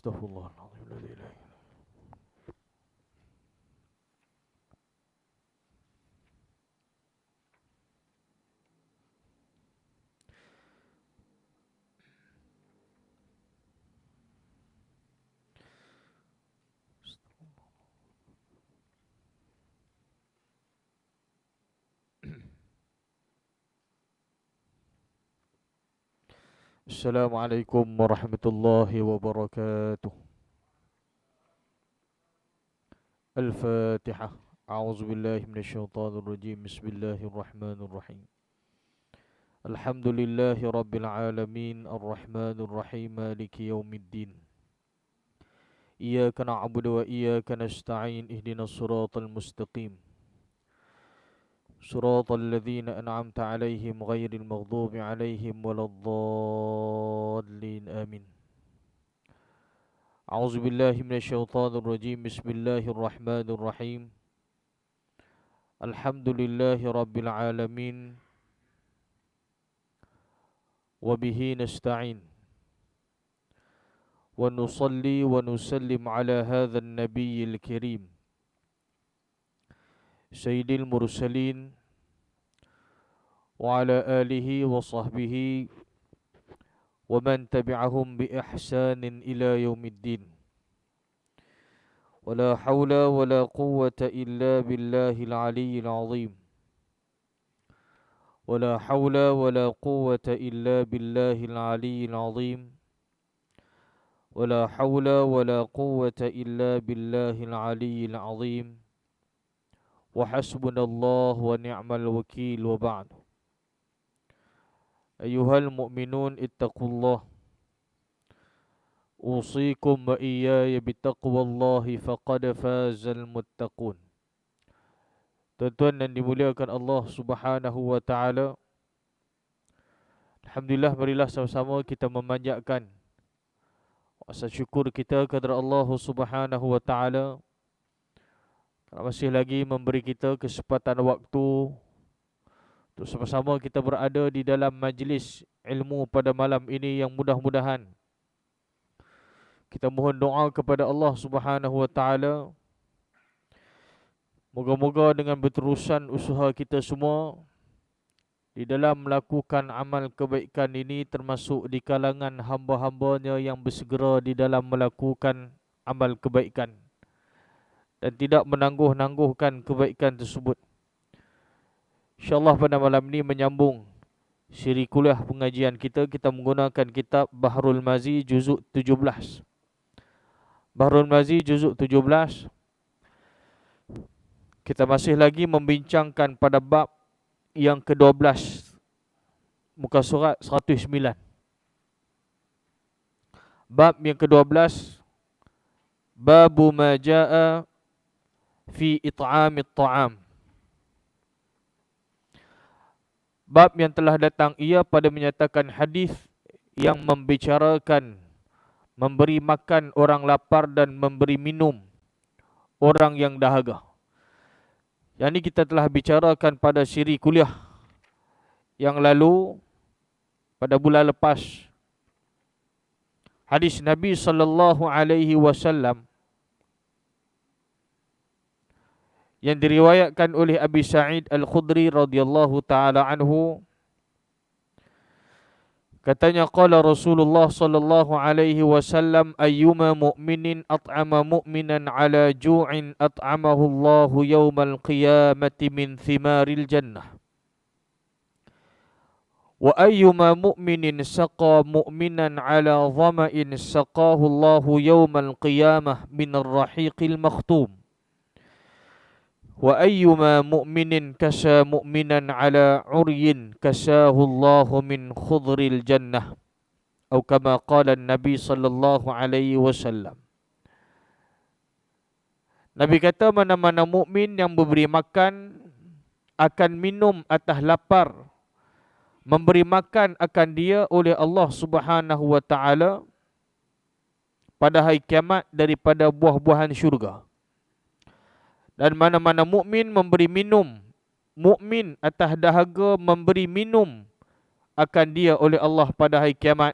Astaghfirullahaladzim. La ilaha illallah. Assalamualaikum warahmatullahi wabarakatuh. Al-Fatihah. A'udzu billahi minasyaitonir rajim. Bismillahirrahmanirrahim. Alhamdulillahi rabbil alamin, arrahmanir rahim, maliki yaumiddin. Iyyaka na'budu wa iyyaka nasta'in. Ihdinas siratal mustaqim. Siratal ladzina an'amta 'alaihim ghairil maghdubi 'alaihim waladdallin. Amin. A'udzu billahi minasyaitonir rajim. Bismillahirrahmanirrahim. Alhamdulillahi rabbil alamin. Wa bihi nasta'in. Wa nusalli wa nusallim ala hadzal nabiyil karim sayyidil mursalin wa ala alihi wa sahbihi wa man tabi'ahum bi ihsanin ila yaumiddin. Wa la hawla wa la quwwata illa billahil aliyyil azim. Wa la hawla wa la quwwata illa billahil aliyyil azim. Wa la hawla wa la quwwata illa billahil aliyyil azim. Wa hasbunallahu wa ni'mal wakil wa ba'd. Ayyuhal mu'minun ittaqullah. Usikum wa iyaya bittaqwallahi faqad fazal muttaqun. Tuan-tuan dan dimuliakan Allah Subhanahu wa taala. Alhamdulillah, marilah sama-sama kita memanjatkan rasa syukur kita kepada Allah Subhanahu wa taala kerana masih lagi memberi kita kesempatan waktu untuk sama-sama kita berada di dalam majlis ilmu pada malam ini, yang mudah-mudahan kita mohon doa kepada Allah Subhanahu wa taala. Moga-moga dengan berterusan usaha kita semua di dalam melakukan amal kebaikan ini, termasuk di kalangan hamba-hambanya yang bersegera di dalam melakukan amal kebaikan dan tidak menangguh-nangguhkan kebaikan tersebut. InsyaAllah pada malam ini menyambung siri kuliah pengajian kita. Kita menggunakan kitab Bahrul Mazi juzuk 17. Bahrul Mazi juzuk 17. Kita masih lagi membincangkan pada bab yang ke-12, muka surat 109. Bab yang ke-12, Babu ma jaa fi it'amit ta'am. Bab yang telah datang ia pada menyatakan hadis yang membicarakan memberi makan orang lapar dan memberi minum orang yang dahaga. Yang ini kita telah bicarakan pada siri kuliah yang lalu, pada bulan lepas. Hadis Nabi sallallahu alaihi wasallam yang diriwayatkan oleh Abi Sa'id Al-Khudri radhiyallahu taala anhu, katanya qala Rasulullah sallallahu alaihi wasallam, ayyuma mu'minin at'ama mu'minan ala ju'in at'amahu Allahu yawmal qiyamati min thimaril jannah, wa ayyuma mu'minin saqa mu'minan ala dhama'in saqahu Allahu yawmal qiyamah min ar-rahiqil makhtum, wa ayyuma mu'minin kasa mu'minan ala uryin kasahu Allahu min khudril jannah, atau kama qala Nabi sallallahu alaihi wasallam. Nabi kata, mana-mana mukmin yang memberi makan akan minum atas lapar, memberi makan akan dia oleh Allah Subhanahu wa taala pada hari kiamat daripada buah-buahan syurga. Dan mana-mana mukmin memberi minum, mukmin atas dahaga memberi minum akan dia oleh Allah pada hari kiamat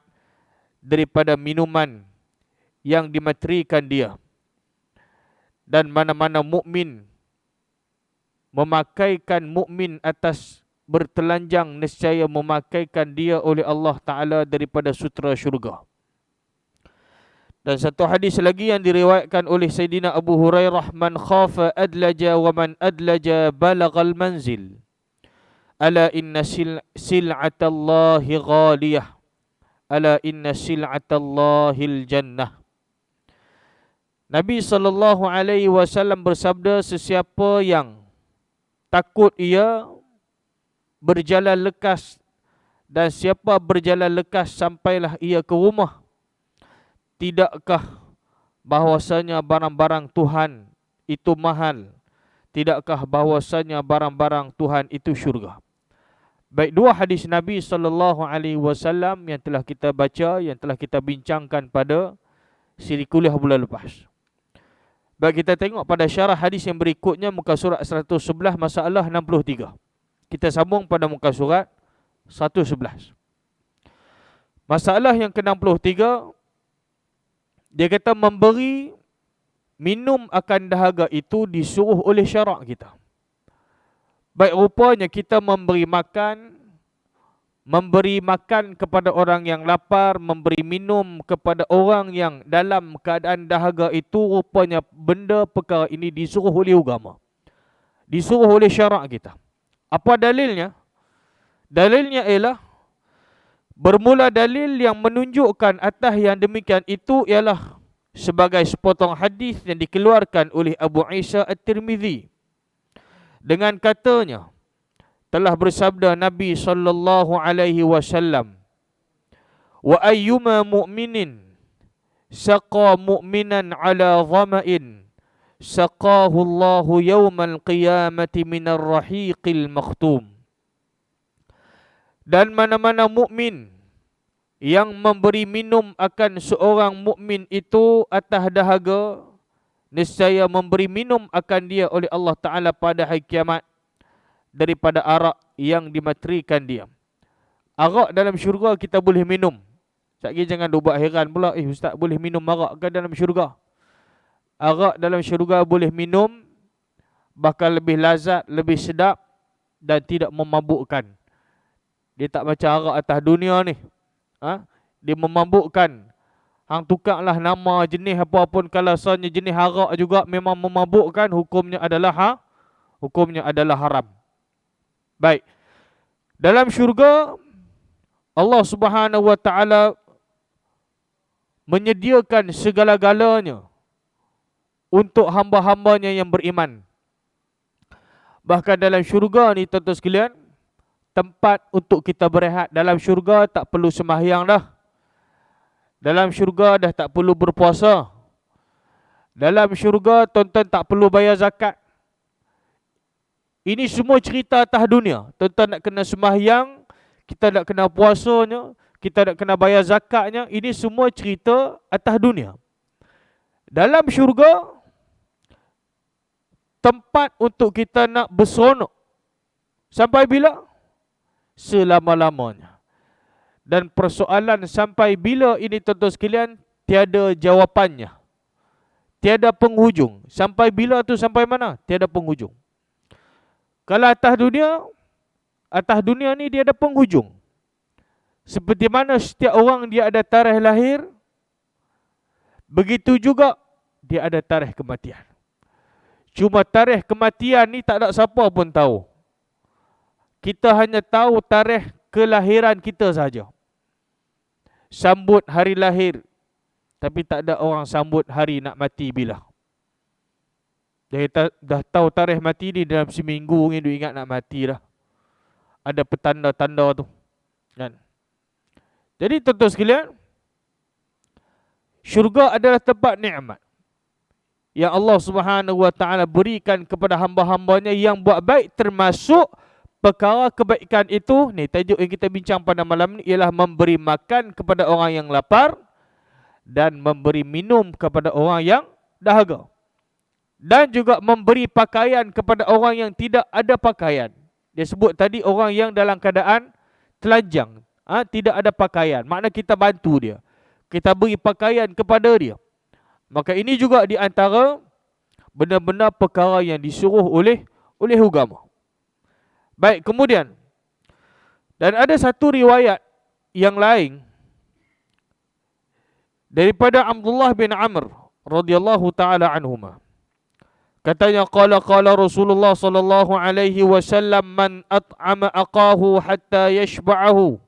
daripada minuman yang dimaterikan dia. Dan mana-mana mukmin memakaikan mukmin atas bertelanjang, nescaya memakaikan dia oleh Allah Ta'ala daripada sutera syurga. Dan satu hadis lagi yang diriwayatkan oleh Sayyidina Abu Hurairah, man khafa adlaja wa man adlaja balagal manzil. Ala inna sil'atallahi ghaliyah. Ala inna sil'atallahil jannah. Nabi SAW bersabda, sesiapa yang takut ia berjalan lekas, dan siapa berjalan lekas sampailah ia ke rumah, tidakkah bahwasanya barang-barang Tuhan itu mahal? Tidakkah bahwasanya barang-barang Tuhan itu syurga? Baik, dua hadis Nabi SAW yang telah kita baca, yang telah kita bincangkan pada siri kuliah bulan lepas. Baik, kita tengok pada syarah hadis yang berikutnya, muka surat 111, masalah 63. Kita sambung pada muka surat 111. Masalah yang ke-63, dia kata memberi minum akan dahaga itu disuruh oleh syarak kita. Baik, rupanya kita memberi makan kepada orang yang lapar, memberi minum kepada orang yang dalam keadaan dahaga itu, rupanya benda perkara ini disuruh oleh agama, disuruh oleh syarak kita. Apa dalilnya? Dalilnya ialah, bermula dalil yang menunjukkan atas yang demikian itu ialah sebagai sepotong hadis yang dikeluarkan oleh Abu Isa At-Tirmizi dengan katanya, telah bersabda Nabi SAW, wa ayyuma mu'minin saqa mu'minan ala dhama'in saqahu Allahu yawmal qiyamati minar rahiqil makhtum. Dan mana-mana mukmin yang memberi minum akan seorang mukmin itu atas dahaga, nescaya memberi minum akan dia oleh Allah Ta'ala pada hari kiamat daripada arak yang dimaterikan dia. Arak dalam syurga kita boleh minum. Sekali jangan buat heran pula, ustaz boleh minum arak ke dalam syurga? Arak dalam syurga boleh minum, bahkan lebih lazat, lebih sedap dan tidak memabukkan. Dia tak macam arak atas dunia ni. Dia memabukkan. Hang tukarlah nama jenis apa-apa, kalau asalnya jenis arak juga memang memabukkan, hukumnya adalah haram. Baik. Dalam syurga Allah Subhanahu wa taala menyediakan segala-galanya untuk hamba-hambanya yang beriman. Bahkan dalam syurga ni tuan-tuan sekalian, tempat untuk kita berehat. Dalam syurga tak perlu sembahyang dah. Dalam syurga dah tak perlu berpuasa. Dalam syurga tuan-tuan tak perlu bayar zakat. Ini semua cerita atas dunia. Tuan-tuan nak kena sembahyang, kita nak kena puasanya, kita nak kena bayar zakatnya. Ini semua cerita atas dunia. Dalam syurga, tempat untuk kita nak berseronok. Sampai bila? Selama-lamanya. Dan persoalan sampai bila ini tuan-tuan sekalian, tiada jawapannya. Tiada penghujung. Sampai bila tu sampai mana? Tiada penghujung. Kalau atas dunia ni dia ada penghujung. Seperti mana setiap orang dia ada tarikh lahir, begitu juga dia ada tarikh kematian. Cuma tarikh kematian ni tak ada siapa pun tahu. Kita hanya tahu tarikh kelahiran kita saja. Sambut hari lahir, tapi tak ada orang sambut hari nak mati bila. Dah tahu tarikh mati ni dalam seminggu ni dia ingat nak mati dah. Ada petanda-tanda tu. Kan? Jadi tuan-tuan sekalian, syurga adalah tempat nikmat yang Allah Subhanahu wa taala berikan kepada hamba-hambanya yang buat baik, termasuk perkara kebaikan itu. Ni tajuk yang kita bincang pada malam ni ialah memberi makan kepada orang yang lapar dan memberi minum kepada orang yang dahaga. Dan juga memberi pakaian kepada orang yang tidak ada pakaian. Dia sebut tadi orang yang dalam keadaan telanjang, tidak ada pakaian. Makna kita bantu dia. Kita beri pakaian kepada dia. Maka ini juga di antara benar-benar perkara yang disuruh oleh agama. Baik, kemudian dan ada satu riwayat yang lain daripada Abdullah bin Amr radhiyallahu taala anhuma. Katanya qala Rasulullah sallallahu alaihi wasallam man at'ama aqahu hatta yashba'ahu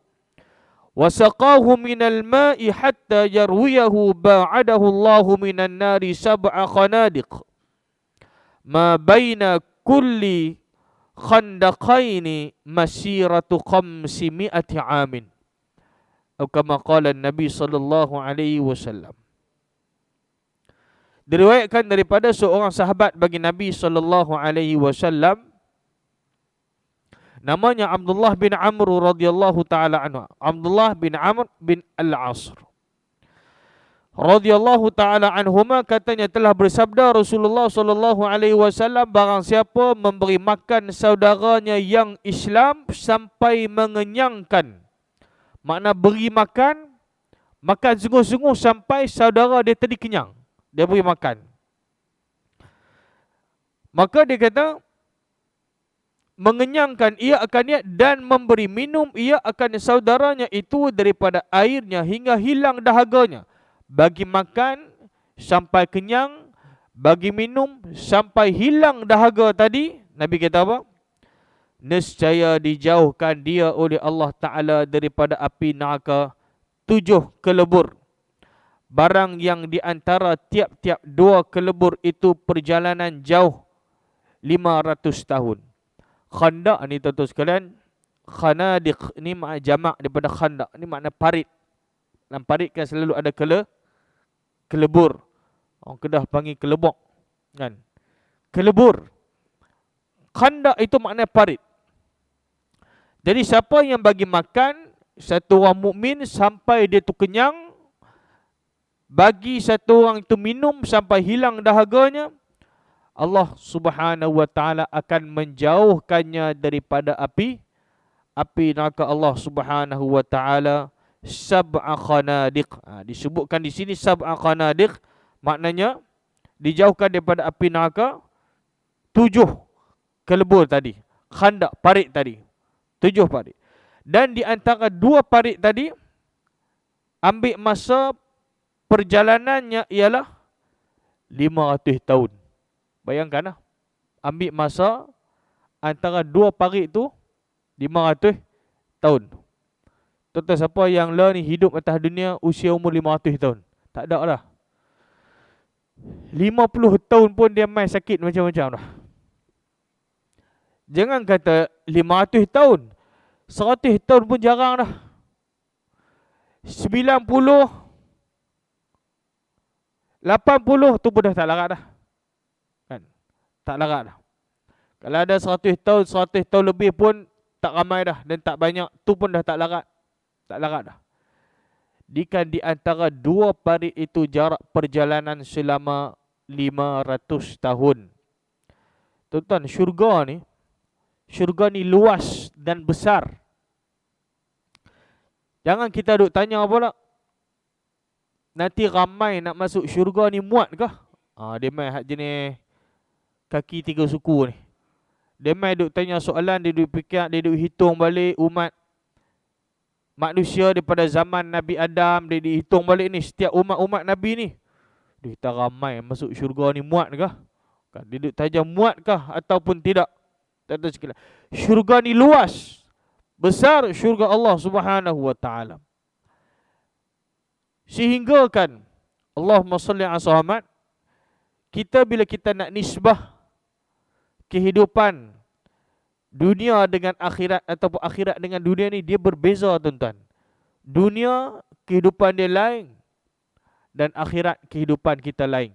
wa saqahu minal ma'i hatta yarwiyahu ba'adahu Allahu minan nari sab'a khanadiq ma baina kulli khandaqaini masiratu khamsimi'ati amin. Atau kama qala Nabi sallallahu alaihi wasallam. Diriwayatkan daripada seorang sahabat bagi Nabi sallallahu alaihi wasallam, namanya Abdullah bin Amr radhiyallahu taala anhu. Abdullah bin Amr bin Al-As radhiyallahu taala anhuma, katanya telah bersabda Rasulullah sallallahu alaihi wasallam, barang siapa memberi makan saudaranya yang Islam sampai mengenyangkan. Makna beri makan sungguh-sungguh sampai saudara dia tadi kenyang, dia beri makan. Maka dia kata mengenyangkan ia akan niat dan memberi minum ia akan saudaranya itu daripada airnya hingga hilang dahaganya. Bagi makan sampai kenyang, bagi minum sampai hilang dahaga tadi, Nabi kata apa? Nescaya dijauhkan dia oleh Allah Ta'ala daripada api neraka 7 kelebur. Barang yang di antara tiap-tiap 2 kelebur itu perjalanan jauh 500 tahun. Khandaq ni tuan-tuan sekalian, khanadiq ni makna jamak daripada khandaq. Ni makna parit. Dalam parit kan selalu ada kelebur. Orang Kedah panggil kelebok, kan? Kelebur. Khandaq itu makna parit. Jadi siapa yang bagi makan satu orang mukmin sampai dia tu kenyang, bagi satu orang itu minum sampai hilang dahaganya, Allah Subhanahu wa taala akan menjauhkannya daripada api neraka Allah Subhanahu wa taala sab'a khanadiq. Disebutkan di sini sab'a khanadiq, maknanya dijauhkan daripada api neraka 7 kelebur tadi. Khandaq, parit tadi. 7 parit. Dan di antara 2 parit tadi, ambil masa perjalanannya ialah 500 tahun. Bayangkan lah, ambil masa antara 2 parit tu 500 tahun. Tuan-tuan, siapa yang ni hidup atas dunia usia umur 500 tahun? Tak ada lah. 50 tahun pun dia main sakit macam-macam dah. Jangan kata 500 tahun, 100 tahun pun jarang dah. 90, 80 tu pun dah tak larat dah. Kan? Tak larat dah. Kalau ada 100 tahun lebih pun tak ramai dah dan tak banyak, tu pun dah tak larat. Tak larat dah. Di antara 2 parit itu jarak perjalanan selama 500 tahun. Tuan-tuan, syurga ni luas dan besar. Jangan kita duk tanya apa lah, nanti ramai nak masuk syurga ni muat kah? Dia main hak jenis kaki 3 suku ni. Dia main duk tanya soalan, dia duk fikir, dia duk hitung balik umat manusia daripada zaman Nabi Adam, dia dihitung balik ni setiap umat-umat Nabi ni. Dia kata ramai masuk syurga ni muat kah? Dia duk tanya muat kah ataupun tidak? Syurga ni luas, besar syurga Allah Subhanahu wa taala. Sehingga kan Allahumma salli ala Muhammad, kita bila kita nak nisbah kehidupan dunia dengan akhirat ataupun akhirat dengan dunia ni, dia berbeza tuan-tuan. Dunia kehidupan dia lain dan akhirat kehidupan kita lain.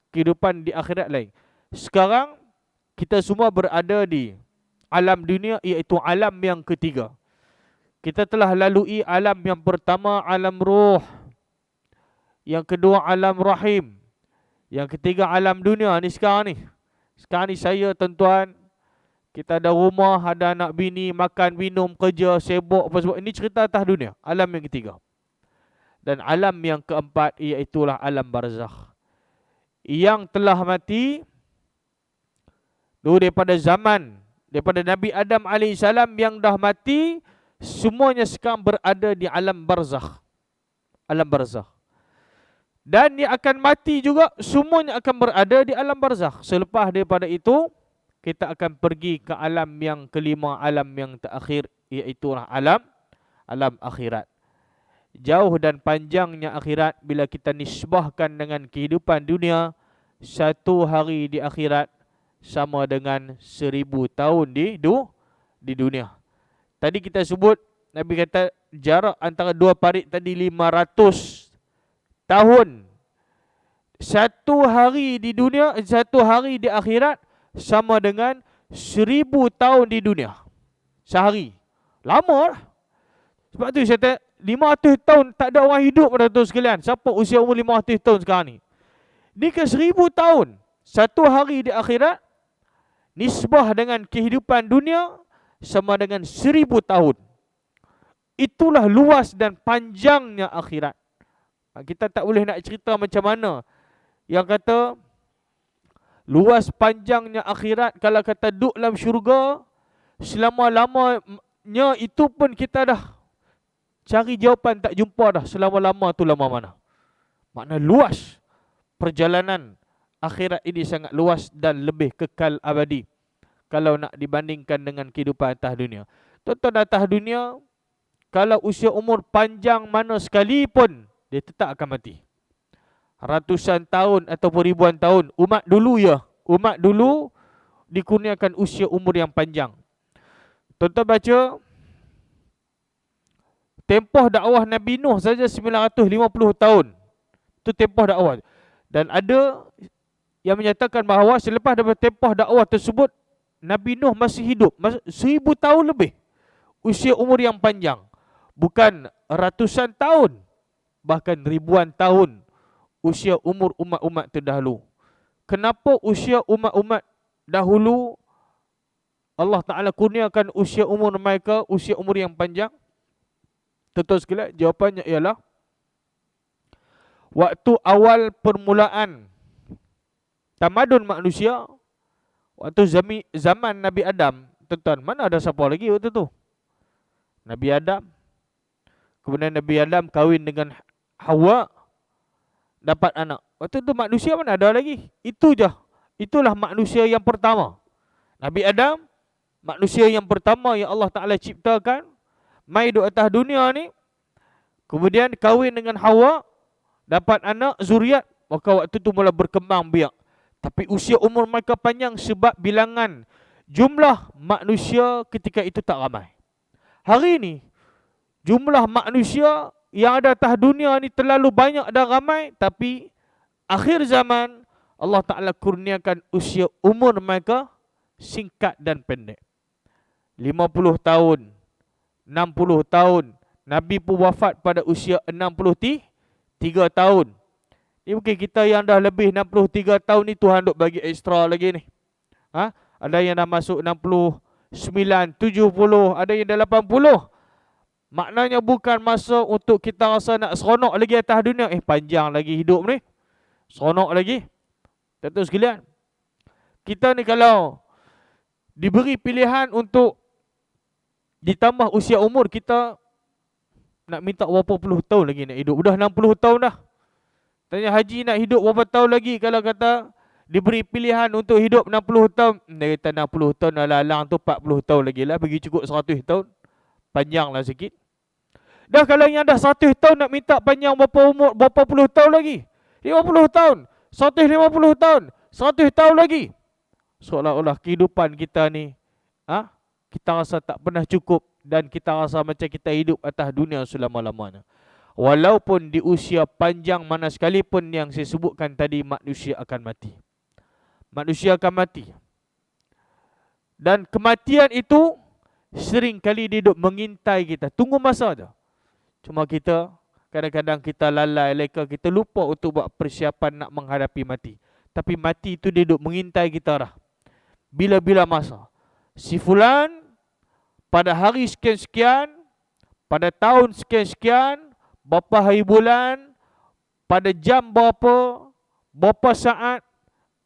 Kehidupan di akhirat lain. Sekarang kita semua berada di alam dunia, iaitu alam yang ketiga. Kita telah lalui alam yang pertama, alam ruh. Yang kedua, alam rahim. Yang ketiga, alam dunia ni sekarang ni. Sekarang ni saya, tuan-tuan, kita ada rumah, ada anak bini, makan, minum, kerja, sibuk, apa sebab. Ini cerita atas dunia, alam yang ketiga. Dan alam yang keempat iaitulah alam barzakh. Yang telah mati daripada Nabi Adam AS yang dah mati, semuanya sekarang berada di alam barzakh. Alam barzakh. Dan yang akan mati juga, semuanya akan berada di alam barzakh. Selepas daripada itu, kita akan pergi ke alam yang kelima, alam yang terakhir, iaitulah alam akhirat. Jauh dan panjangnya akhirat bila kita nisbahkan dengan kehidupan dunia. Satu hari di akhirat sama dengan 1000 tahun di dunia. Tadi kita sebut, Nabi kata jarak antara dua parit tadi 500 tahun. Satu hari di dunia, satu hari di akhirat sama dengan 1000 tahun di dunia. Sehari. Lama lah. Sebab tu saya kata 500 tahun tak ada orang hidup pada tu sekalian. Siapa usia umur 500 tahun sekarang ni? Ni ke 1000 tahun. Satu hari di akhirat nisbah dengan kehidupan dunia sama dengan 1000 tahun. Itulah luas dan panjangnya akhirat. Kita tak boleh nak cerita macam mana. Yang kata luas panjangnya akhirat, kalau kata duduk dalam syurga selama-lamanya, itu pun kita dah cari jawapan tak jumpa dah. Selama-lama tu lama mana. Makna luas. Perjalanan akhirat ini sangat luas dan lebih kekal abadi kalau nak dibandingkan dengan kehidupan atas dunia. Tuan-tuan, atas dunia, kalau usia umur panjang mana sekalipun, dia tetap akan mati. Ratusan tahun ataupun ribuan tahun. Umat dulu dikurniakan usia umur yang panjang. Tuan-tuan baca tempoh dakwah Nabi Nuh saja 950 tahun. Itu tempoh dakwah. Dan ada yang menyatakan bahawa selepas daripada tempoh dakwah tersebut, Nabi Nuh masih hidup 1000 tahun lebih. Usia umur yang panjang. Bukan ratusan tahun, bahkan ribuan tahun usia umur umat-umat terdahulu. Kenapa usia umat-umat dahulu Allah Ta'ala kurniakan usia umur mereka, usia umur yang panjang? Tuan-tuan sekalian, jawapannya ialah waktu awal permulaan tamadun manusia, waktu zaman Nabi Adam, tuan-tuan, mana ada siapa lagi waktu tu? Nabi Adam. Kemudian Nabi Adam kahwin dengan Hawa, dapat anak. Waktu tu manusia mana ada lagi? Itu je. Itulah manusia yang pertama. Nabi Adam, manusia yang pertama yang Allah Ta'ala ciptakan, mai duduk atas dunia ni. Kemudian kahwin dengan Hawa, dapat anak, zuriat. Maka waktu tu mula berkembang biak. Tapi usia umur mereka panjang sebab bilangan jumlah manusia ketika itu tak ramai. Hari ni, jumlah manusia yang ada atas dunia ni terlalu banyak dan ramai. Tapi akhir zaman, Allah Ta'ala kurniakan usia umur mereka singkat dan pendek. 50 tahun, 60 tahun. Nabi pun wafat pada usia 63 tahun. Ini mungkin kita yang dah lebih 63 tahun ni Tuhan duk bagi ekstra lagi ni. Ada yang dah masuk 69, 70, ada yang dah 80. Maknanya bukan masa untuk kita rasa nak seronok lagi atas dunia. Panjang lagi hidup ni. Seronok lagi. Tuan-tuan sekalian, kita ni kalau diberi pilihan untuk ditambah usia umur, kita nak minta berapa puluh tahun lagi nak hidup. Dah 60 tahun dah. Tanya haji nak hidup berapa tahun lagi. Kalau kata diberi pilihan untuk hidup 60 tahun, dia kata 60 tahun alang-alang tu 40 tahun lagi lah. Bagi cukup 100 tahun. Panjanglah sikit. Dah kalau yang dah 100 tahun nak minta panjang berapa puluh tahun lagi. 50 tahun, 150 tahun, 100 tahun lagi. Seolah-olah kehidupan kita ni, kita rasa tak pernah cukup. Dan kita rasa macam kita hidup atas dunia selama-lamanya. Walaupun di usia panjang mana sekalipun yang saya sebutkan tadi, manusia akan mati. Manusia akan mati. Dan kematian itu sering kali dia duduk mengintai kita. Tunggu masa je. Cuma kita, kadang-kadang kita lalai, kita lupa untuk buat persiapan nak menghadapi mati. Tapi mati itu dia duduk mengintai kita dah. Bila-bila masa. Si fulan pada hari sekian-sekian, pada tahun sekian-sekian, berapa hari bulan, pada jam berapa saat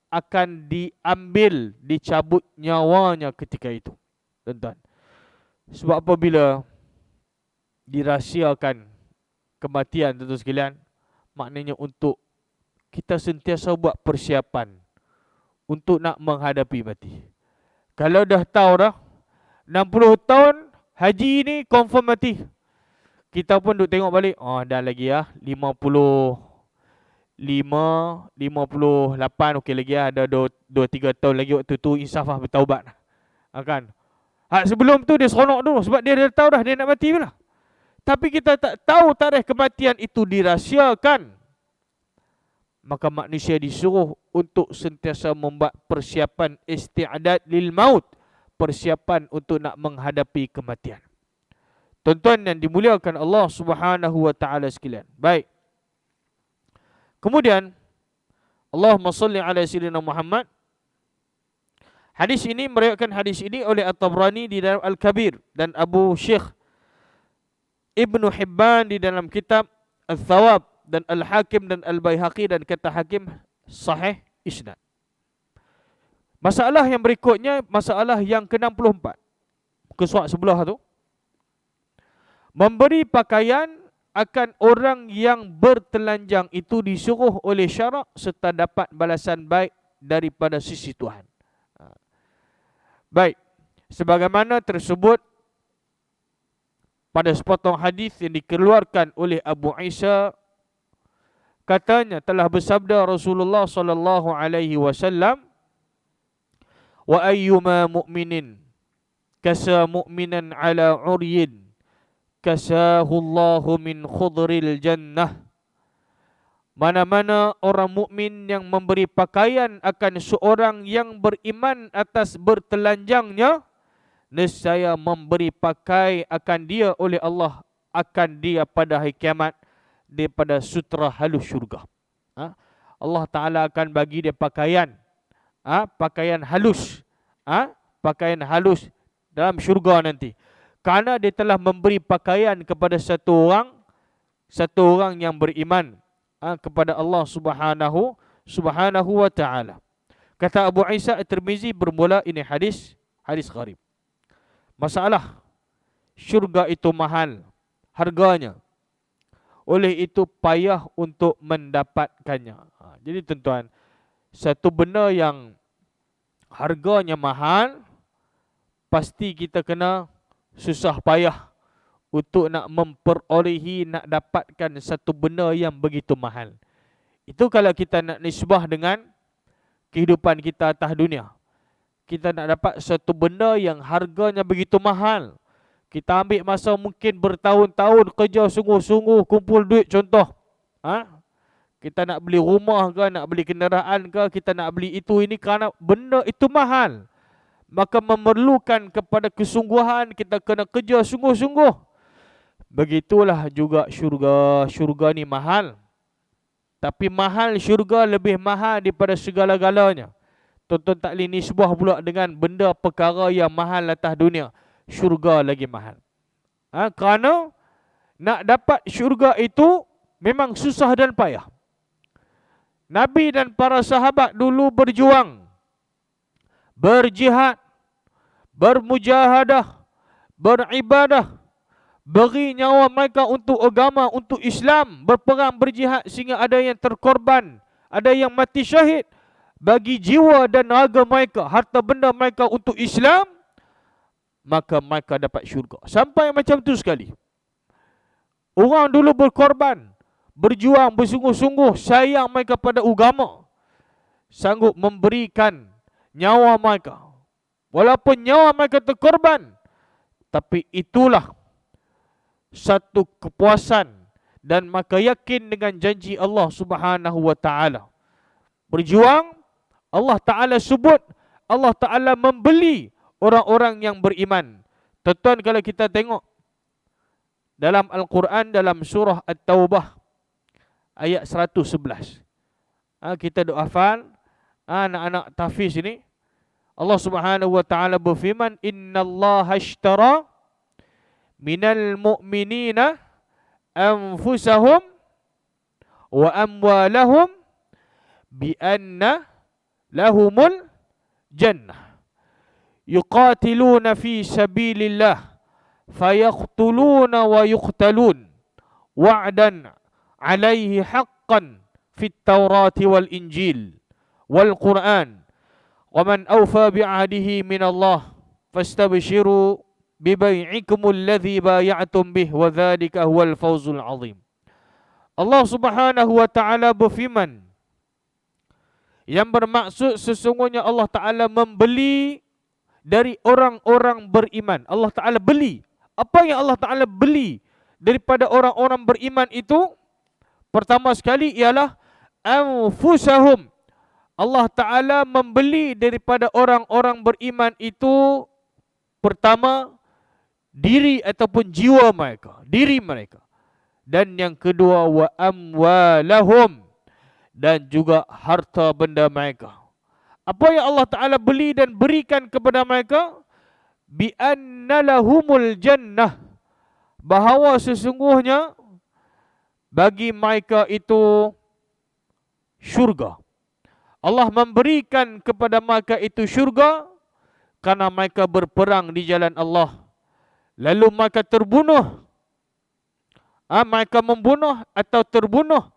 akan diambil, dicabut nyawanya ketika itu. Tuan-tuan. Sebab apabila dirahsiakan kematian, tuan-tuan sekalian, maknanya untuk kita sentiasa buat persiapan untuk nak menghadapi mati. Kalau dah tahu dah 60 tahun haji ni confirm mati, kita pun duk tengok balik, oh dah lagi 55, 58, okey lagi ada 2-3 tahun lagi, waktu tu insaf bertaubat kan. Sebelum tu dia seronok dulu sebab dia dah tahu dah dia nak mati pula. Tapi kita tak tahu tarikh kematian itu dirahsiakan. Maka manusia disuruh untuk sentiasa membuat persiapan isti'adad lil maut, persiapan untuk nak menghadapi kematian. Tuan-tuan yang dimuliakan Allah Subhanahu wa taala sekalian. Baik. Kemudian Allahumma salli ala sayyidina Muhammad. Hadis ini, meriwayatkan hadis ini oleh At-Tabrani di dalam Al-Kabir dan Abu Syekh Ibnu Hibban di dalam kitab Al-Thawab dan Al-Hakim dan Al-Baihaqi, dan kata Hakim sahih isnad. Masalah yang berikutnya, masalah yang ke-64. Muka surat sebelah tu. Memberi pakaian akan orang yang bertelanjang itu disuruh oleh syarak serta dapat balasan baik daripada sisi Tuhan. Baik, sebagaimana tersebut pada sepotong hadis yang dikeluarkan oleh Abu Isa, katanya telah bersabda Rasulullah sallallahu alaihi wasallam, wa ayyuma mu'minin kasa mu'minan ala uryin kasahullahu min khudril jannah. Mana-mana orang mukmin yang memberi pakaian akan seorang yang beriman atas bertelanjangnya, nescaya memberi pakai akan dia oleh Allah akan dia pada hari kiamat daripada sutera halus syurga. Allah Ta'ala akan bagi dia pakaian, pakaian halus, pakaian halus dalam syurga nanti. Kerana dia telah memberi pakaian kepada satu orang yang beriman kepada Allah Subhanahu wa Ta'ala. Kata Abu Isa At-Tirmizi, bermula ini hadis gharib. Masalah syurga itu mahal harganya, oleh itu payah untuk mendapatkannya. Jadi tuan-tuan, satu benda yang harganya mahal, pasti kita kena susah payah untuk nak memperolehi, nak dapatkan satu benda yang begitu mahal. Itu kalau kita nak nisbah dengan kehidupan kita atas dunia. Kita nak dapat satu benda yang harganya begitu mahal, kita ambil masa mungkin bertahun-tahun kerja sungguh-sungguh, kumpul duit contoh. Kita nak beli rumah ke, nak beli kenderaan ke, kita nak beli itu ini kerana benda itu mahal. Maka memerlukan kepada kesungguhan, kita kena kerja sungguh-sungguh. Begitulah juga syurga. Syurga ni mahal. Tapi mahal syurga lebih mahal daripada segala-galanya. Tuan-tuan tak boleh nisbah pula dengan benda perkara yang mahal atas dunia. Syurga lagi mahal. Kerana nak dapat syurga itu memang susah dan payah. Nabi dan para sahabat dulu berjuang, berjihad, bermujahadah, beribadah, beri nyawa mereka untuk agama, untuk Islam, berperang, berjihad sehingga ada yang terkorban, ada yang mati syahid bagi jiwa dan raga mereka, harta benda mereka untuk Islam, maka mereka dapat syurga. Sampai macam tu sekali. Orang dulu berkorban, berjuang, bersungguh-sungguh, sayang mereka pada agama, sanggup memberikan nyawa mereka. Walaupun nyawa mereka terkorban, tapi itulah satu kepuasan dan maka yakin dengan janji Allah Subhanahu wa Ta'ala. Berjuang, Allah Ta'ala sebut, Allah Ta'ala membeli orang-orang yang beriman. Tuan-tuan, kalau kita tengok dalam Al-Quran, dalam surah At-Taubah ayat 111, kita duk hafal, anak-anak tahfiz ini, Allah Subhanahu wa Ta'ala berfirman, innallaha ashtara minal mu'minina anfusahum wa amwalahum bi anna lahumul jannah yuqatiluna fi sabilillah fayaqtuluna wa yuqtalun wa'dan alaihi haqqan fit taurati wal injil wal quran wa man awfa bi'ahdihi min Allah fastabshiru bibai'ikumul ladzi bay'atum bih wa dzalika huwal fawzul azim. Allah Subhanahu wa taala berfirman, yang bermaksud sesungguhnya Allah Taala membeli dari orang-orang beriman. Allah Taala beli. Apa yang Allah Taala beli daripada orang-orang beriman itu? Pertama sekali ialah anfusahum. Allah Ta'ala membeli daripada orang-orang beriman itu pertama diri ataupun jiwa mereka, diri mereka. Dan yang kedua wa amwalahum, dan juga harta benda mereka. Apa yang Allah Ta'ala beli dan berikan kepada mereka? Bi anna lahumul jannah, bahawa sesungguhnya bagi mereka itu syurga. Allah memberikan kepada mereka itu syurga karena mereka berperang di jalan Allah. Lalu mereka terbunuh. Mereka membunuh atau terbunuh,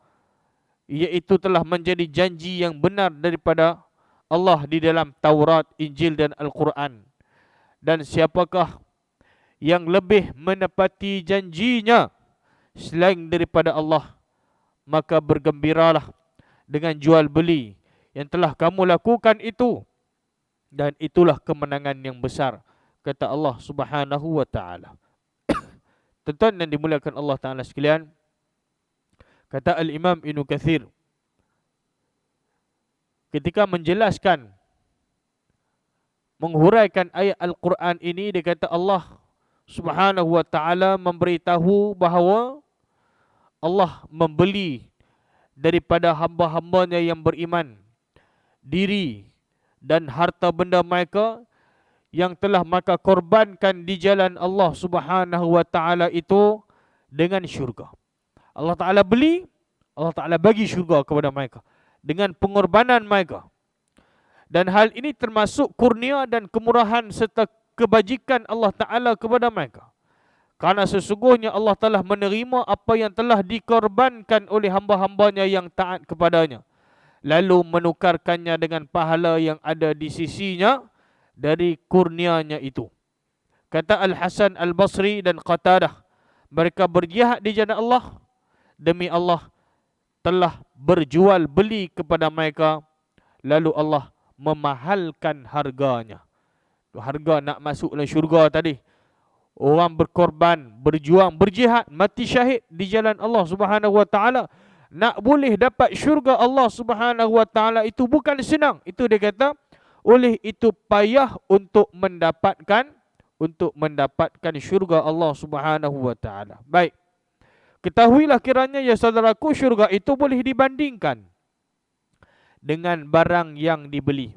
iaitu telah menjadi janji yang benar daripada Allah di dalam Taurat, Injil dan Al-Quran. Dan siapakah yang lebih menepati janjinya selain daripada Allah? Maka bergembiralah dengan jual beli yang telah kamu lakukan itu, dan itulah kemenangan yang besar, kata Allah Subhanahu wa taala. Tuan-tuan yang dimuliakan Allah Taala sekalian, kata Al-Imam Ibn Kathir ketika menjelaskan, menghuraikan ayat Al-Quran ini, dia kata Allah Subhanahu wa taala memberitahu bahawa Allah membeli daripada hamba-hambanya yang beriman diri dan harta benda mereka yang telah mereka korbankan di jalan Allah Subhanahu wa taala itu dengan syurga. Allah Taala beli, Allah Taala bagi syurga kepada mereka dengan pengorbanan mereka. Dan hal ini termasuk kurnia dan kemurahan serta kebajikan Allah Taala kepada mereka. Karena sesungguhnya Allah telah menerima apa yang telah dikorbankan oleh hamba-hambanya yang taat kepadanya, lalu menukarkannya dengan pahala yang ada di sisinya dari kurnianya itu. Kata Al-Hasan Al-Basri dan Qatadah, mereka berjihad di jalan Allah, demi Allah telah berjual beli kepada mereka, lalu Allah memahalkan harganya. Harga nak masuk dalam syurga tadi, orang berkorban, berjuang, berjihad, mati syahid di jalan Allah Subhanahu wa taala. Nak boleh dapat syurga Allah Subhanahu wa taala itu bukan senang. Itu dia kata, oleh itu payah untuk mendapatkan syurga Allah Subhanahu wa taala. Baik. Ketahuilah kiranya ya saudaraku, syurga itu boleh dibandingkan dengan barang yang dibeli.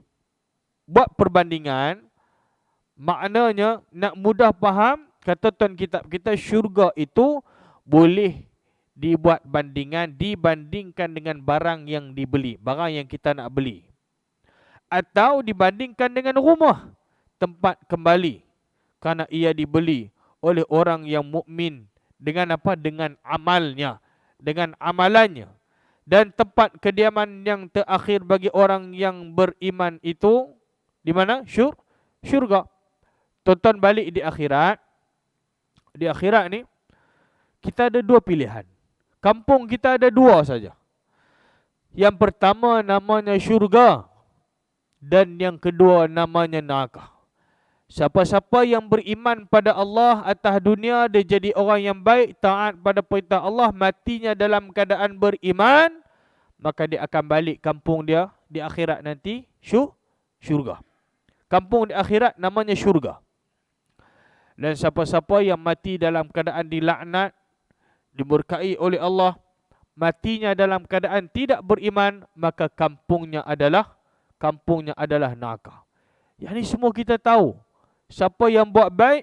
Buat perbandingan, maknanya nak mudah faham, kata tuan kitab kita, syurga itu boleh dibuat bandingan, dibandingkan dengan barang yang dibeli, barang yang kita nak beli, atau dibandingkan dengan rumah, tempat kembali, karena ia dibeli oleh orang yang mukmin dengan apa? Dengan amalnya, dengan amalannya. Dan tempat kediaman yang terakhir bagi orang yang beriman itu di mana? Syurga. Tonton balik di akhirat. Di akhirat ni kita ada dua pilihan. Kampung kita ada dua saja. Yang pertama namanya syurga, dan yang kedua namanya neraka. Siapa-siapa yang beriman pada Allah atas dunia, dia jadi orang yang baik, taat pada perintah Allah, matinya dalam keadaan beriman, maka dia akan balik kampung dia di akhirat nanti, syurga. Kampung di akhirat namanya syurga. Dan siapa-siapa yang mati dalam keadaan dilaknat, dimurkai oleh Allah, matinya dalam keadaan tidak beriman, maka kampungnya adalah neraka. Yang ini semua kita tahu. Siapa yang buat baik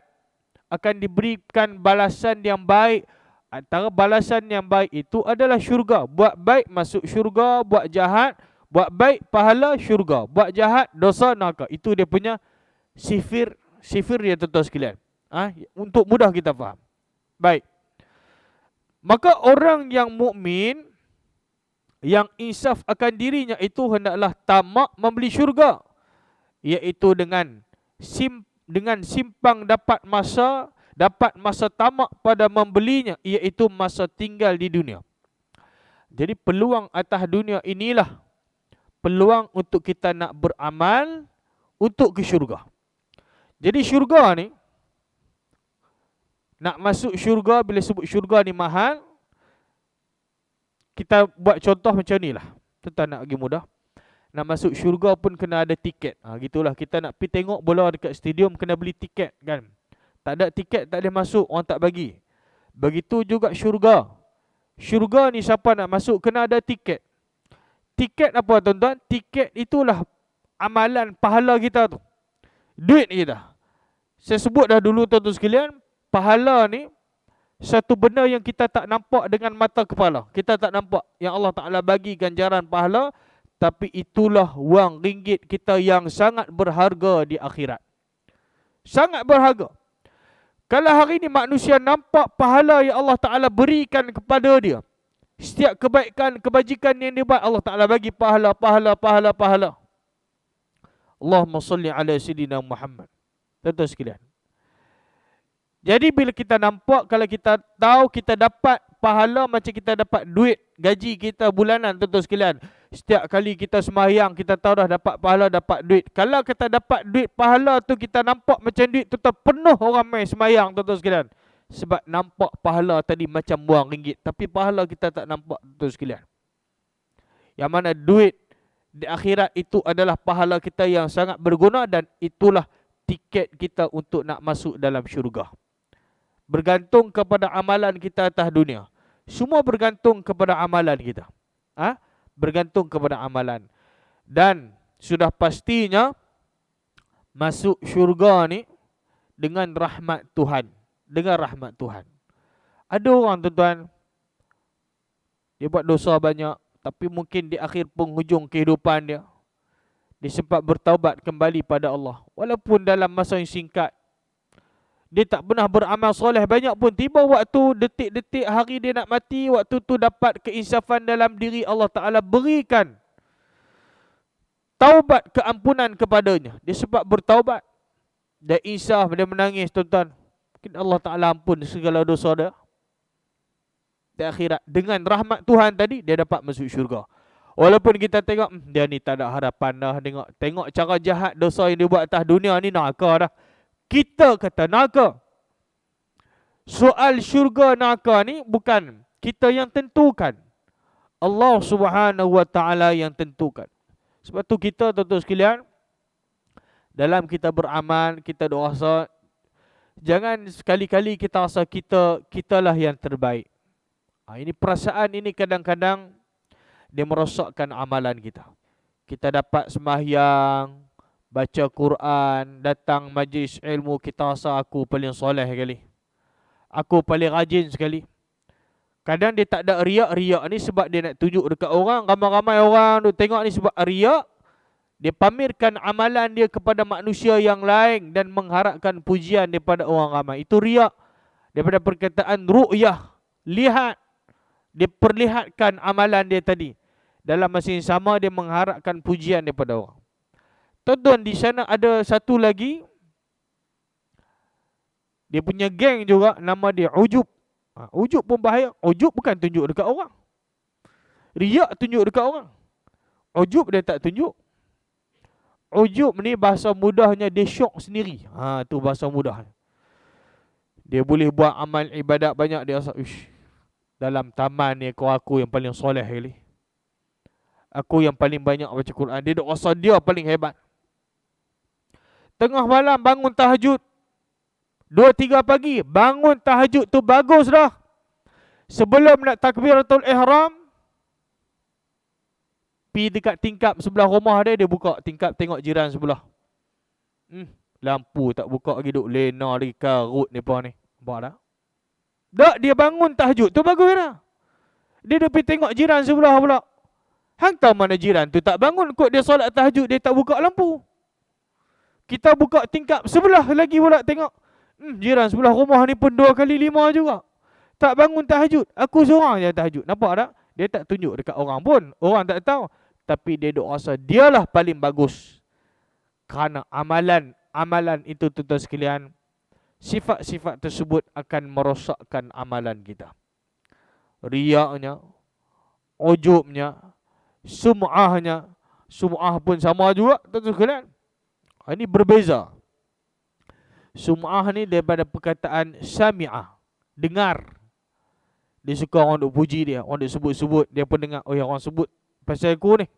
akan diberikan balasan yang baik, Antara balasan yang baik itu adalah syurga. Buat baik masuk syurga, buat jahat, buat baik pahala syurga, buat jahat dosa neraka. Itu dia punya sifir dia tuan-tuan sekalian. Untuk mudah kita faham. Baik. Maka orang yang mukmin, yang insaf akan dirinya itu hendaklah tamak membeli syurga, iaitu dengan simpang dapat masa tamak pada membelinya, iaitu masa tinggal di dunia. Jadi peluang atas dunia inilah peluang untuk kita nak beramal untuk ke syurga. Jadi syurga ni, nak masuk syurga, bila sebut syurga ni mahal, kita buat contoh macam ni lah. Tuan nak lagi mudah. Nak masuk syurga pun kena ada tiket. Gitulah, kita nak pergi tengok bola dekat stadium, kena beli tiket kan. Tak ada tiket tak boleh masuk, orang tak bagi. Begitu juga syurga. Syurga ni siapa nak masuk kena ada tiket. Tiket apa tuan-tuan? Tiket itulah amalan pahala kita tu. Duit kita. Saya sebut dah dulu tuan-tuan sekalian, pahala ni satu benda yang kita tak nampak dengan mata kepala. Kita tak nampak yang Allah Ta'ala bagi ganjaran pahala, tapi itulah wang ringgit kita yang sangat berharga di akhirat. Sangat berharga. Kalau hari ni manusia nampak pahala yang Allah Ta'ala berikan kepada dia, setiap kebaikan, kebajikan yang dia buat, Allah Ta'ala bagi pahala. Allahumma salli ala Sayyidina Muhammad. Tuan-tuan sekalian. Jadi bila kita nampak, kalau kita tahu kita dapat pahala macam kita dapat duit, gaji kita bulanan, tuan-tuan sekalian. Setiap kali kita sembahyang, kita tahu dah dapat pahala, dapat duit. Kalau kita dapat duit pahala tu, kita nampak macam duit tu penuh orang main sembahyang, tuan-tuan sekalian. Sebab nampak pahala tadi macam buang ringgit. Tapi pahala kita tak nampak, tuan-tuan sekalian. Yang mana duit di akhirat itu adalah pahala kita yang sangat berguna, dan itulah tiket kita untuk nak masuk dalam syurga. Bergantung kepada amalan kita atas dunia. Semua bergantung kepada amalan kita. Bergantung kepada amalan. Dan sudah pastinya masuk syurga ni dengan rahmat Tuhan. Dengan rahmat Tuhan. Ada orang tuan-tuan, dia buat dosa banyak, tapi mungkin di akhir penghujung kehidupan dia, dia sempat bertaubat kembali pada Allah. Walaupun dalam masa yang singkat, dia tak pernah beramal soleh banyak pun, tiba waktu detik-detik hari dia nak mati, waktu tu dapat keinsafan dalam diri, Allah Ta'ala berikan taubat keampunan kepadanya. Dia sempat bertaubat, dia insaf, dia menangis tuan-tuan. Mungkin Allah Ta'ala ampun segala dosa dia. Di akhirat, dengan rahmat Tuhan tadi, dia dapat masuk syurga. Walaupun kita tengok, dia ni tak ada harapan dah. Tengok cara jahat dosa yang dia buat atas dunia ni, neraka dah. Kita kata neraka. Soal syurga neraka ni bukan kita yang tentukan. Allah Subhanahu Wa Ta'ala yang tentukan. Sebab tu kita, tuan-tuan sekalian, dalam kita beramal, kita doa, jangan sekali-kali kita rasa kitalah yang terbaik. Ini perasaan ini kadang-kadang dia merosakkan amalan kita. Kita dapat sembahyang, baca Quran, datang majlis ilmu, kita rasa aku paling soleh sekali, aku paling rajin sekali. Kadang dia tak ada riak ni sebab dia nak tunjuk dekat orang, ramai-ramai orang duk tengok ni, sebab riak dia pamerkan amalan dia kepada manusia yang lain dan mengharapkan pujian daripada orang ramai. Itu riak. Daripada perkataan ru'yah, lihat, dia perlihatkan amalan dia tadi. Dalam masa yang sama dia mengharapkan pujian daripada orang. Tuan-tuan, di sana ada satu lagi, dia punya geng juga, nama dia ujub. Ujub pun bahaya. Ujub bukan tunjuk dekat orang. Riak tunjuk dekat orang. Ujub dia tak tunjuk. Ujub ni bahasa mudahnya dia syok sendiri. Tu bahasa mudah. Dia boleh buat amal ibadat banyak, dia rasa, dalam taman ni aku yang paling soleh kali. Aku yang paling banyak baca Quran. Dia duk rasa dia paling hebat. Tengah malam bangun tahajud, 2-3 pagi bangun tahajud tu bagus dah. Sebelum nak takbiratul ihram, pergi dekat tingkap sebelah rumah dia buka tingkap, tengok jiran sebelah. Lampu tak buka lagi, duk lena lagi, karut mereka ni. Nampak tak? Tak, dia bangun tahajud tu bagus dah. Dia pergi tengok jiran sebelah pula. Hang tahu mana jiran tu tak bangun kot dia solat tahajud, dia tak buka lampu. Kita buka tingkap sebelah lagi pula tengok. Jiran sebelah rumah ni pun 2 kali 5 juga. Tak bangun tahajud. Aku seorang je tahajud. Nampak tak? Dia tak tunjuk dekat orang pun. Orang tak tahu. Tapi dia duk rasa dialah paling bagus. Kerana amalan itu tuan-tuan sekalian, sifat-sifat tersebut akan merosakkan amalan kita. Riaknya, ujubnya, sum'ahnya. Sum'ah pun sama juga tuan-tuan sekalian. Ini berbeza. Sum'ah ni daripada perkataan sami'ah, dengar. Dia suka orang duk puji dia, orang duk sebut-sebut, dia pun dengar, oh ya orang sebut pasal aku ni.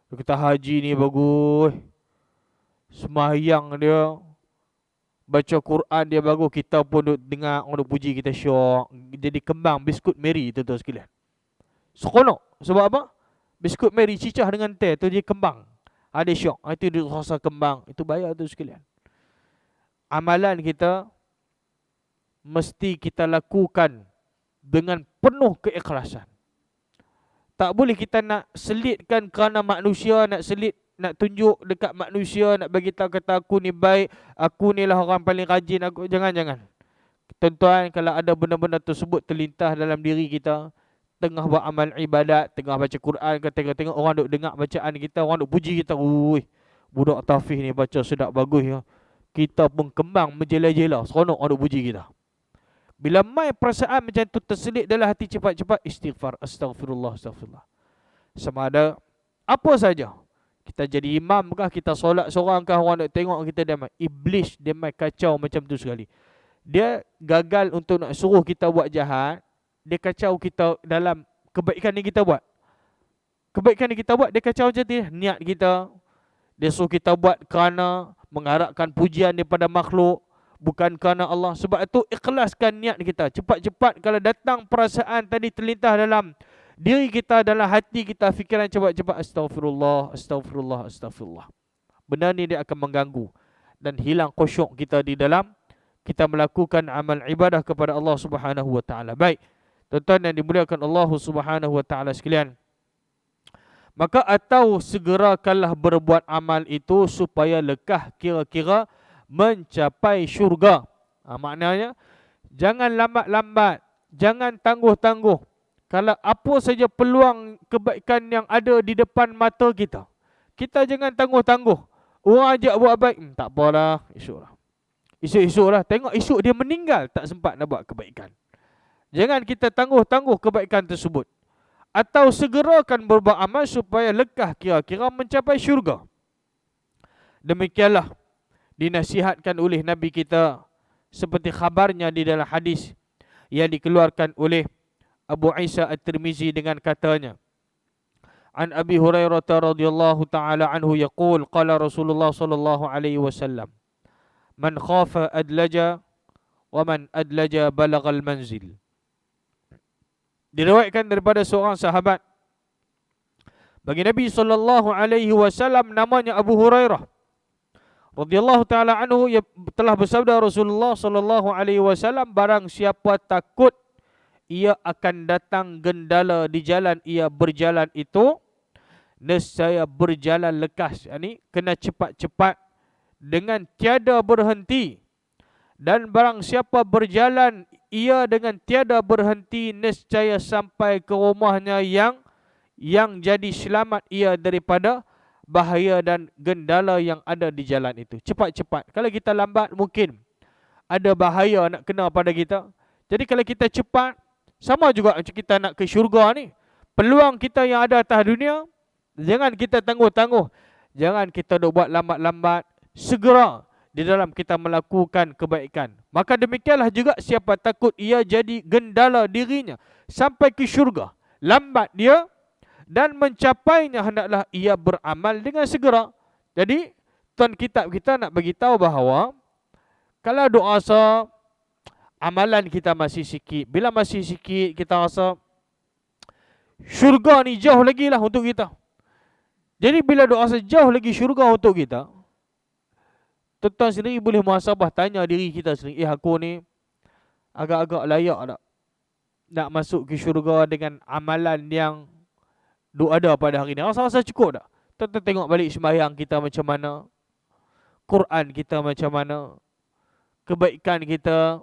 Dia kata haji ni bagus, sembahyang dia, baca Quran dia bagus, kita pun duk dengar orang duk puji kita syok. Jadi kembang biskut Mary tuan-tuan sekalian. Seronok. Sebab apa? Biskut Mary cicah dengan teh tu dia kembang. Ada syok. Itu dia rasa kembang. Itu bayar tu sekalian. Amalan kita mesti kita lakukan dengan penuh keikhlasan. Tak boleh kita nak selitkan kerana manusia, nak selit, nak tunjuk dekat manusia, nak bagi tahu kata aku ni baik, aku ni lah orang paling rajin, aku jangan. Tuan-tuan, kalau ada benda-benda tersebut terlintas dalam diri kita, tengah buat amal ibadat, tengah baca Quran, tengok orang duk dengar bacaan kita, orang duk puji kita, ui, budak Tafiz ni baca sedap bagus ya. Kita pun kembang menjela-jela, seronok orang duk puji kita. Bila mai perasaan macam tu terselit dalam hati, cepat-cepat istighfar, astagfirullah. Sama ada apa saja. Kita jadi imam kah, kita solat seorang kah, orang nak tengok kita dia mai. Iblis dia mai kacau macam tu sekali. Dia gagal untuk nak suruh kita buat jahat, dia kacau kita dalam kebaikan yang kita buat. Kebaikan yang kita buat, dia kacau macam tu. Niat kita, dia suruh kita buat kerana mengharapkan pujian daripada makhluk, bukan kerana Allah. Sebab itu ikhlaskan niat kita. Cepat-cepat kalau datang perasaan tadi terlintas dalam diri kita, dalam hati kita, fikiran, cepat-cepat astagfirullah. Benda ni dia akan mengganggu dan hilang khusyuk kita di dalam kita melakukan amal ibadah kepada Allah Subhanahu wa taala. Baik, tuan-tuan yang dimuliakan Allah Subhanahu wa taala sekalian. Maka atau segerakanlah berbuat amal itu supaya lekah kira-kira mencapai syurga. Maknanya jangan lambat-lambat, jangan tangguh-tangguh. Kalau apa saja peluang kebaikan yang ada di depan mata kita, kita jangan tangguh-tangguh. Orang ajak buat baik, tak apalah, esoklah. Esok-esoklah, tengok esok dia meninggal, tak sempat nak buat kebaikan. Jangan kita tangguh-tangguh kebaikan tersebut. Atau segerakan berbuat amal supaya lekah kira-kira mencapai syurga. Demikianlah dinasihatkan oleh Nabi kita seperti khabarnya di dalam hadis yang dikeluarkan oleh Abu Isa At-Tirmizi dengan katanya, An Abi Hurairah radhiyallahu taala anhu yaqul qala Rasulullah sallallahu alaihi wasallam, man khafa adlaja wa man adlaja balagal manzil. Diriwayatkan daripada seorang sahabat bagi Nabi sallallahu alaihi wasallam, namanya Abu Hurairah radhiyallahu taala anhu, telah bersabda Rasulullah sallallahu alaihi wasallam, barang siapa takut ia akan datang gendala di jalan ia berjalan itu, nescaya berjalan lekas, yakni kena cepat-cepat dengan tiada berhenti. Dan barang siapa berjalan ia dengan tiada berhenti, nescaya sampai ke rumahnya yang jadi selamat ia daripada bahaya dan gendala yang ada di jalan itu. Cepat-cepat. Kalau kita lambat, mungkin ada bahaya nak kena pada kita. Jadi kalau kita cepat, sama juga macam kita nak ke syurga ni. Peluang kita yang ada atas dunia, jangan kita tangguh-tangguh. Jangan kita duk buat lambat-lambat. Segera di dalam kita melakukan kebaikan. Maka demikianlah juga siapa takut ia jadi gendala dirinya sampai ke syurga, lambat dia, dan mencapainya hendaklah ia beramal dengan segera. Jadi tuan kitab kita nak bagi tahu bahawa kalau duk rasa amalan kita masih sikit, bila masih sikit kita rasa syurga ni jauh lagi lah untuk kita. Jadi bila duk rasa jauh lagi syurga untuk kita, tuan-tuan sendiri boleh muhasabah, tanya diri kita sendiri, aku ni agak-agak layak tak nak masuk ke syurga dengan amalan yang duk ada pada hari ni? Rasa-rasa cukup tak? Kita tengok balik sembahyang kita macam mana, Quran kita macam mana, kebaikan kita,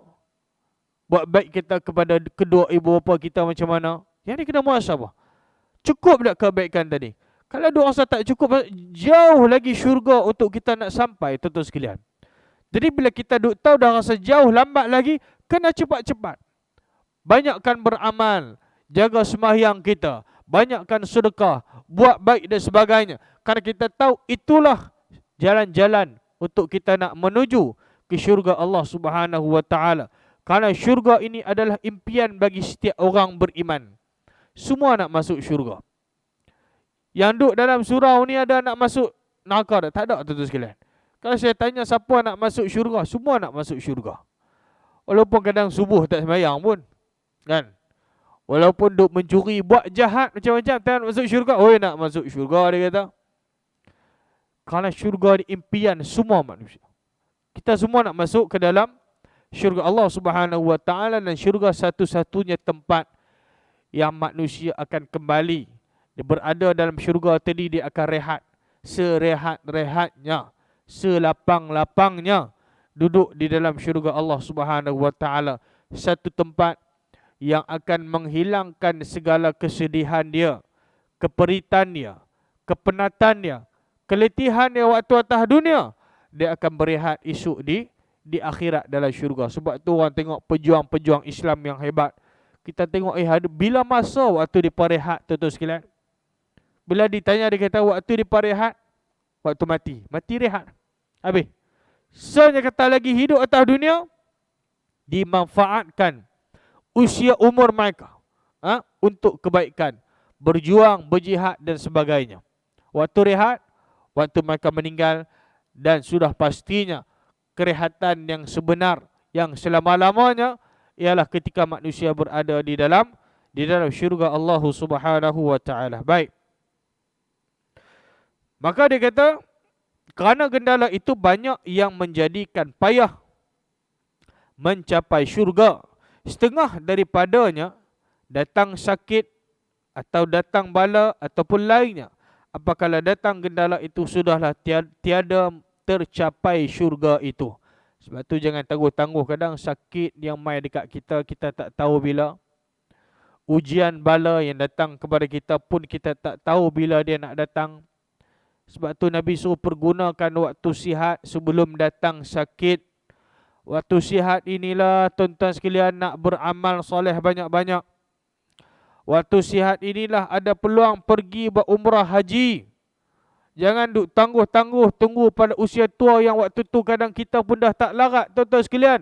buat baik kita kepada kedua ibu bapa kita macam mana. Yang ni kena muhasabah. Cukup tak kebaikan tadi? Kalau duk rasa tak cukup, jauh lagi syurga untuk kita nak sampai, tuan-tuan sekalian. Jadi bila kita duk tahu dah rasa jauh lambat lagi, kena cepat-cepat. Banyakkan beramal, jaga sembahyang kita, banyakkan sedekah, buat baik dan sebagainya. Kerana kita tahu itulah jalan-jalan untuk kita nak menuju ke syurga Allah Subhanahu wa taala. Kerana syurga ini adalah impian bagi setiap orang beriman. Semua nak masuk syurga. Yang duduk dalam surau ni ada nak masuk neraka tak? Tak ada, tuan-tuan sekalian. Kalau saya tanya siapa nak masuk syurga, semua nak masuk syurga. Walaupun kadang subuh tak sembahyang pun, kan? Walaupun duk mencuri, buat jahat macam-macam, tak nak masuk syurga. Oi, nak masuk syurga, dia kata. Kerana syurga ni impian semua manusia. Kita semua nak masuk ke dalam syurga Allah Subhanahu wa taala, dan syurga satu-satunya tempat yang manusia akan kembali. Dia berada dalam syurga tadi, dia akan rehat. Serehat-rehatnya, selapang-lapangnya duduk di dalam syurga Allah Subhanahu wa taala. Satu tempat yang akan menghilangkan segala kesedihan dia, keperitan dia, kepenatan dia, keletihan dia waktu atas dunia. Dia akan berehat esok di akhirat dalam syurga. Sebab tu orang tengok pejuang-pejuang Islam yang hebat, kita tengok bila masa waktu dia rehat, tuan-tuan sekalian. Bila ditanya, dia kata waktu dia rehat, waktu mati. Mati rehat, habis. Soalnya kata lagi hidup atas dunia, dimanfaatkan usia umur mereka untuk kebaikan, berjuang, berjihad dan sebagainya. Waktu rehat, waktu mereka meninggal, dan sudah pastinya kerehatan yang sebenar, yang selama-lamanya, ialah ketika manusia berada di dalam syurga Allah Subhanahu wa taala. Baik. Maka dia kata, kerana gendala itu banyak yang menjadikan payah mencapai syurga. Setengah daripadanya datang sakit atau datang bala ataupun lainnya. Apabila datang gendala itu, sudahlah tiada tercapai syurga itu. Sebab tu jangan tangguh-tangguh. Kadang sakit yang mai dekat kita, kita tak tahu bila. Ujian bala yang datang kepada kita pun kita tak tahu bila dia nak datang. Sebab tu Nabi suruh pergunakan waktu sihat sebelum datang sakit. Waktu sihat inilah, tuan-tuan sekalian, nak beramal soleh banyak-banyak. Waktu sihat inilah ada peluang pergi berumrah haji. Jangan duk tangguh-tangguh tunggu pada usia tua, yang waktu tu kadang kita pun dah tak larat, tuan-tuan sekalian.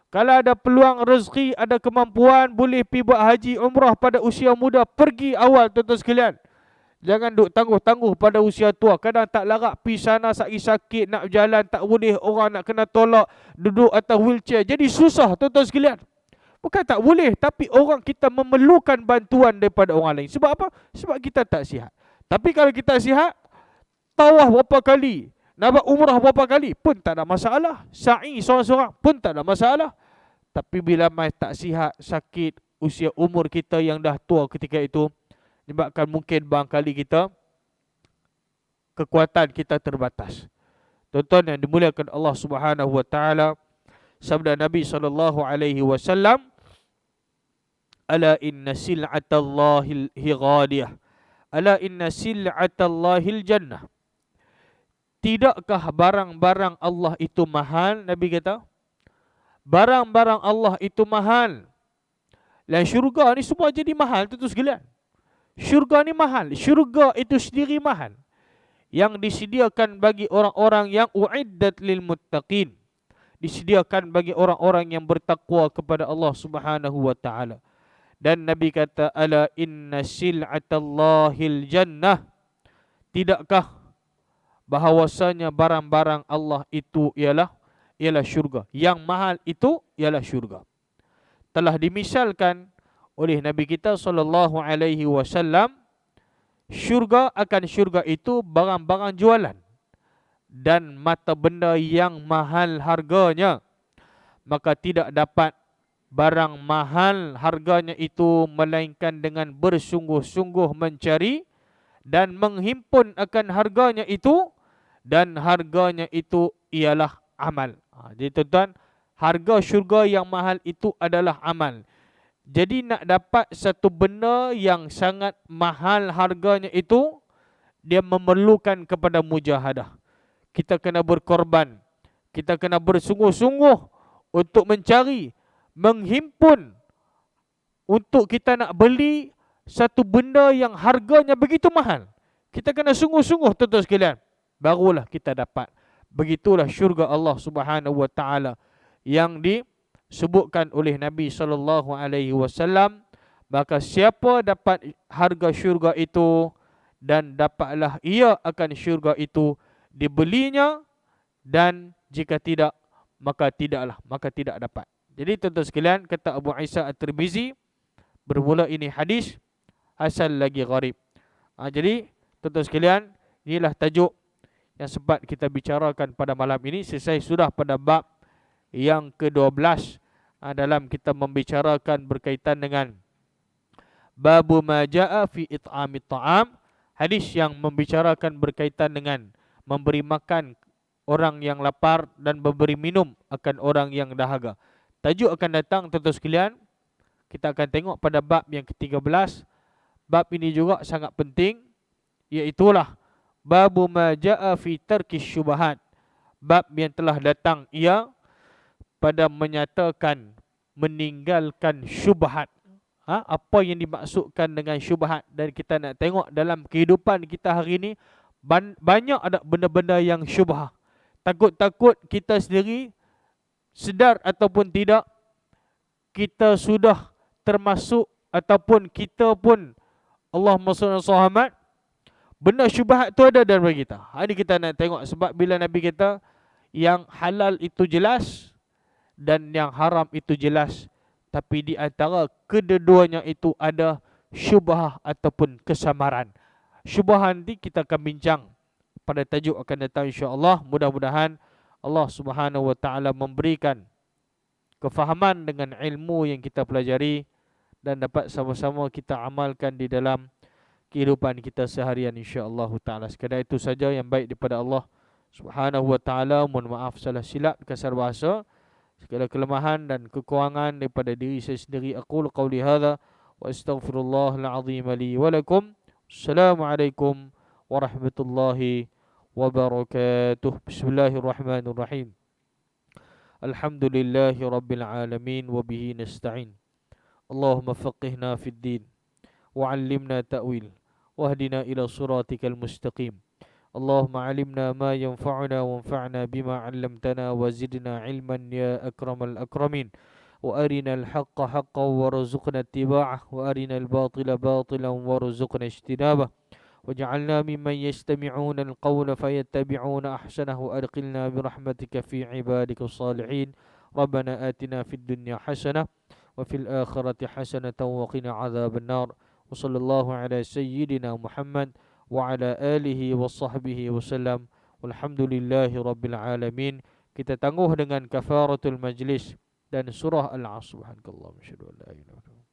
Kalau ada peluang rezeki, ada kemampuan, boleh pergi buat haji umrah pada usia muda, pergi awal, tuan-tuan sekalian. Jangan duk tangguh-tangguh pada usia tua. Kadang tak larat pergi sana, sakit-sakit, nak berjalan tak boleh, orang nak kena tolak, duduk atas wheelchair, jadi susah, tuan-tuan sekalian. Bukan tak boleh, tapi orang kita memerlukan bantuan daripada orang lain. Sebab apa? Sebab kita tak sihat. Tapi kalau kita sihat, tawaf berapa kali, nak buat umrah berapa kali pun tak ada masalah. Sa'i seorang-seorang pun tak ada masalah. Tapi bila mai tak sihat, sakit, usia umur kita yang dah tua ketika itu, sebabkan mungkin barangkali kita, kekuatan kita terbatas. Tuan-tuan yang dimuliakan Allah Subhanahu wa taala, sabda Nabi SAW, ala inna sil'atallahil highadiyah, ala inna sil'atallahil jannah. Tidakkah barang-barang Allah itu mahal? Nabi kata, barang-barang Allah itu mahal. Dan syurga ni semua jadi mahal, tuan-tuan sekalian. Syurga ni mahal. Syurga itu sendiri mahal, yang disediakan bagi orang-orang yang uiddat lil muttaqin, disediakan bagi orang-orang yang bertakwa kepada Allah Subhanahu wa taala. Dan Nabi kata, ala inna sil'atallahil jannah. Tidakkah bahawasanya barang-barang Allah itu ialah syurga. Yang mahal itu ialah syurga. Telah dimisalkan oleh Nabi kita SAW, syurga itu barang-barang jualan dan mata benda yang mahal harganya, maka tidak dapat barang mahal harganya itu, melainkan dengan bersungguh-sungguh mencari dan menghimpun akan harganya itu, dan harganya itu ialah amal. Jadi tuan-tuan, harga syurga yang mahal itu adalah amal. Jadi nak dapat satu benda yang sangat mahal harganya itu, dia memerlukan kepada mujahadah. Kita kena berkorban, kita kena bersungguh-sungguh untuk mencari, menghimpun, untuk kita nak beli satu benda yang harganya begitu mahal. Kita kena sungguh-sungguh tuan-tuan sekalian, barulah kita dapat. Begitulah syurga Allah Subhanahu wa taala yang disebutkan oleh Nabi sallallahu alaihi wasallam. Maka siapa dapat harga syurga itu, dan dapatlah ia akan syurga itu, dibelinya, dan jika tidak, maka tidak dapat. Jadi tuan-tuan sekalian, kata Abu Isa At-Tirmizi, bermula ini hadis asal lagi gharib. Jadi tuan-tuan sekalian, inilah tajuk yang sempat kita bicarakan pada malam ini. Selesai sudah pada bab yang ke-12 dalam kita membicarakan berkaitan dengan babu ma jaa fi it'amit ta'am, hadis yang membicarakan berkaitan dengan memberi makan orang yang lapar dan memberi minum akan orang yang dahaga. Tajuk akan datang tuan-tuan sekalian, kita akan tengok pada bab yang ke-13. Bab ini juga sangat penting, iaitulah babu ma jaa fi tarkis syubhat. Bab yang telah datang ia pada menyatakan meninggalkan syubhat. Apa yang dimaksudkan dengan syubhat? Dan kita nak tengok dalam kehidupan kita hari ini, banyak ada benda-benda yang syubhat. Takut-takut kita sendiri, sedar ataupun tidak, kita sudah termasuk, ataupun kita pun, Allahumma salli ala Muhammad, benda syubhat tu ada dalam kita. Ini kita nak tengok, sebab bila Nabi kata yang halal itu jelas dan yang haram itu jelas, tapi di antara kedua-duanya itu ada syubhah ataupun kesamaran. Syubhah nanti kita akan bincang pada tajuk akan datang insya-Allah. Mudah-mudahan Allah Subhanahu wa taala memberikan kefahaman dengan ilmu yang kita pelajari, dan dapat sama-sama kita amalkan di dalam kehidupan kita seharian insya-Allah taala. Sekadar itu saja yang baik daripada Allah Subhanahu wa taala. Mohon maaf salah silap, kasar bahasa, segala kelemahan dan kekurangan daripada diri saya sendiri. Aqulu qauli hadza wa astaghfirullahal azim li wa lakum. Assalamualaikum warahmatullahi wabarakatuh. Bismillahirrahmanirrahim. Alhamdulillahi rabbil alamin wa bihi nasta'in. Allahumma faqihna fid din wa 'allimna ta'wil wahdina ila siratikal mustaqim. Allahumma 'allimna ma yanfa'una wanfa'na bima 'allamtana wa zidna 'ilman ya akramal akramin. Wa arinal haqqa haqqan warzuqna ittiba'ah wa arinal batila batilan warzuqna ijtinabah. Waj'alna mimman yastami'una al-qawla fayattabi'una ahsanahu. Adkhilna birahmatika fi 'ibadikas salihin. Rabbana atina fid dunya hasanah wa fil akhirati hasanatan wa qina 'adzaban nar. Wa sallallahu ala sayyidina Muhammad wa ala alihi wa sahbihi wasallam. Walhamdulillahi rabbil alamin. Kita tangguh dengan kafaratul majlis dan surah Al-Asr. Subhanallah, masyaallah, la ilaha illallah.